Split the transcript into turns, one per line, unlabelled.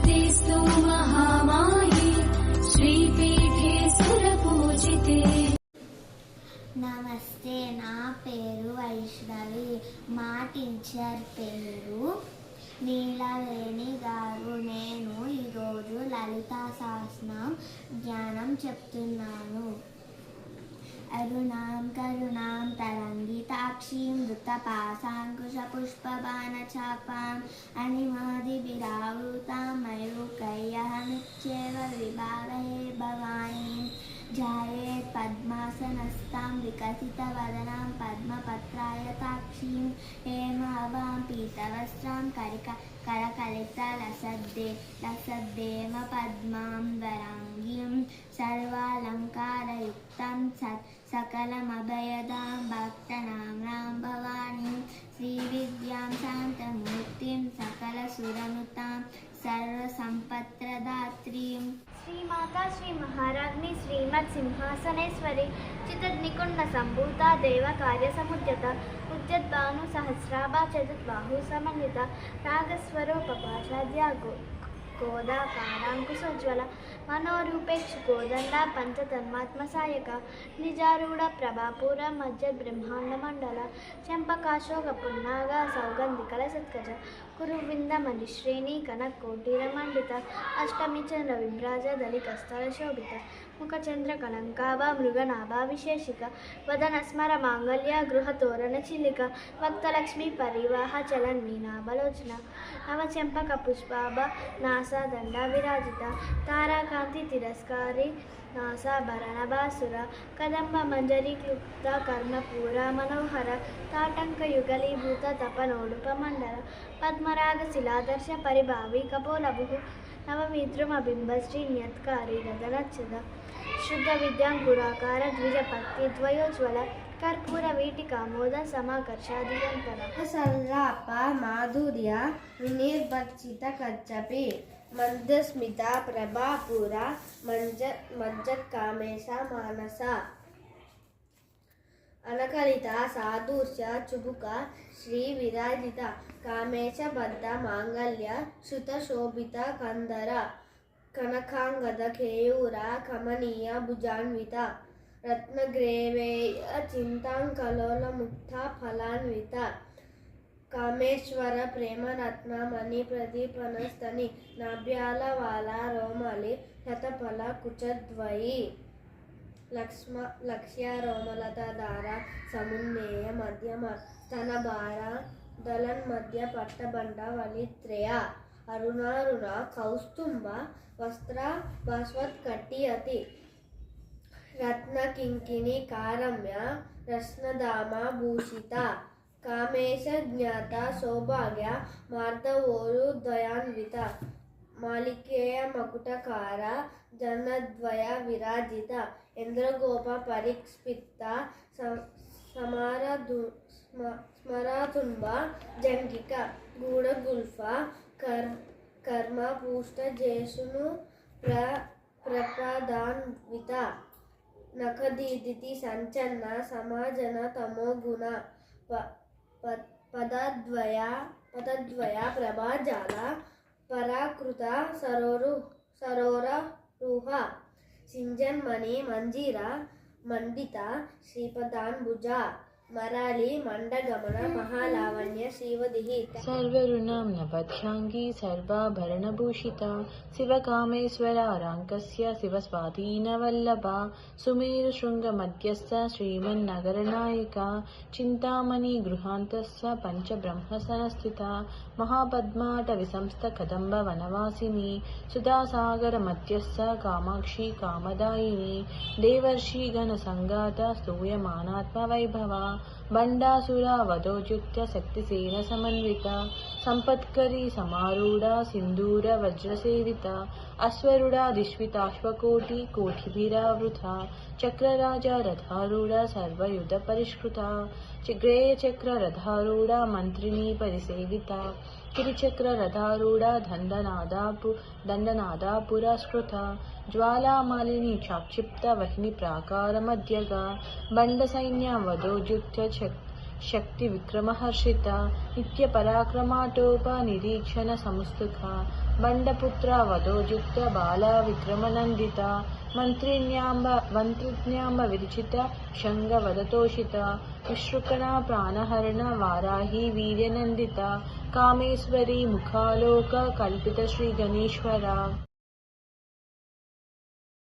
नमस्तेस्तु महामाये श्रीपीठे सुरपूजिते।
నమస్తే, నా పేరు వైష్ణవి. మా టీచర్ పేరు నీలవేణి గారు. నేను ఈరోజు లలితా సహస్రనామం జ్ఞానం చెప్తున్నాను. అరుణాం కరుణాం తరంగితాక్షీం వృత్తపాశాంకుశపుష్పబాణచాపాం అనిమాదిభిరావృతాం మయూకైర్యహమిచ్చేవ విభావహే భవానీం ధ్యాయేత్ పద్మాసనస్తాం వికసితవదనాం పద్మపత్రాయతాక్షీం హేమాభాం పీతవస్త్రాం కరకలితలసద్దేమ పద్మాం వరాంగీం సర్వాలంకారయుక్తం సకలమభయదాం భక్తనామ్నాం భవానీం శ్రీవిద్యాం శాంతమూర్తిం సకలసురనుతాం సర్వసంపత్ప్రదాత్రీం.
శ్రీమాతా శ్రీ మహారాజ్ని శ్రీమత్ సింహాసనేశ్వరి చితగ్నికుండ సంభూత దేవ కార్య సముద్యత ఉద్యద్భాను సహస్రాభా చతుర్బాహు సమన్విత రాగస్వరూప పాషాద్య కోదాకారాంకుశోజ్వల మనోరూపేక్షు కోదండ పంచతన్మాత్మసాయక నిజారూఢ ప్రభాపూర మధ్య బ్రహ్మాండ మండల చంపకాశోక పున్నాగ సౌగంధికల సత్కజ కురువిందమణి శ్రేణి కనకోటిర మండిత అష్టమి చంద్ర విభ్రాజ దళికస్థల శోభిత ముఖచంద్ర కళంకాభ మృగనాభ విశేషిక వదన స్మర మాంగళ్య గృహ తోరణ చిలిక భక్తలక్ష్మి పరివాహ చలన్ మీనాభలోచన నవచంపక పుష్పాభ నాసా దండ విరాజిత తారాకాంతి తిరస్కారి నాసాభరణ బాసుర కదంబ మంజరి క్లుప్త కర్ణపూర మనోహర తాటంక యుగలీభూత తపనోడుప మండల పద్మరాగ శిలాదర్శ పరిభావి కపోలభు నవమిద్రుమబింబ శ్రీన్యత్కారి గగనచ్చద శుద్ధ విద్యాంకురాకార ద్విజపత్తి ద్వయోజ్వల కర్పూర వీటికామోద సమాకర్షాదిగంతర
సల్లాప మాధుర్య వినిర్భర్చిత కచ్చపి మందస్మిత ప్రభాపుర మజ్జత్కామేశ మానస అనకలిత సాధూర్య చుబుక శ్రీ విరాజిత కామేశ బద్ధ మాంగళ్య శుత శోభిత కందర కనకాంగద కేయూర కమనీయ భుజాన్విత రత్నగ్రేవేయ చింతాంకలోల ముక్త ఫలాన్విత కామేశ్వర ప్రేమ రత్నమణి ప్రదీపనస్తని నాభ్యాల వాల రోమలి శతఫల కుచద్వయి లక్ష్య రోమలత దార సమున్నేయ మధ్యమ స్తనభార దళన్మధ్య పట్టబండ వలిత్రేయ అరుణారుణ కౌస్తుంభ వస్త్ర భాస్వత్కటియతి రత్నకింకిణి కారమ్య రత్నధామ భూషిత కామేశ జ్ఞాత సౌభాగ్య మార్దవోరు దయాన్విత మాలికేయ మకుటకార జనద్వయ విరాజిత ఇంద్రగోప పరిస్ఫిత స్మరాతుంబ జంగిక గూఢగుల్ఫ కర్మ పూష్ట జేషును ప్రప్రదాన్విత నఖదీదితి సంచన్న సమాజన తమోగుణ పదద్వయ ప్రభాజాల పరాకృత సరోర రూహ సింజన్మణి మంజీర మండిత శ్రీపదాన్భుజ మరాళి మండగమన మహాలావణ్య శ్రీవదిహి
సర్వరుణాం నవధ్యాంగి సర్వాభరణభూషిత శివకామేశ్వరారాంకస్య శివస్వాధీనవల్లభ సుమేరు శృంగమధ్యస్థ శ్రీమన్నగరనాయక చింతామణి గృహాంతస్థ పంచబ్రహ్మసనస్థిత మహాపద్మాట విసంస్థ కదంబ వనవాసిని సుధాసాగర మధ్యస్థ కామాక్షి కామదాయిని దేవర్షి గణ సంగాత స్తూయమానాత్మ వైభవ బండాసురా వదోజుత్య శక్తిసేన సమన్విత సంపత్కరీ సమారూఢ సింధూర వజ్రసేవిత అశ్వరుడాదిష్వితాశ్వకోటి కోటిభిరావృత చక్రరాజ రథారూఢ సర్వయుధ పరిష్కృత గ్రేయచక్ర రథారూఢ మంత్రిణీ పరిసేవిత కిరిచక్ర రథారూఢ దండనాదా పురస్కృత జ్వాలామాలిని చాక్షిప్త వహ్ని ప్రాకార మధ్యగా బండ సైన్య వదోజుత్య శక్తి విక్రమహర్షిత నిత్య పరాక్రమాటోప నిరీక్షణ సముస్తుఖ बण्डपुत्र वधोजुक्त बाला विक्रमनन्दित मन्त्रिण्याम्ब विरचित शङ्गवदतोषित विश्रुकणा प्राणहरण वाराही वीर्यनन्दिता कामेश्वरी मुखालोक कल्पित श्रीगणेश्वरा।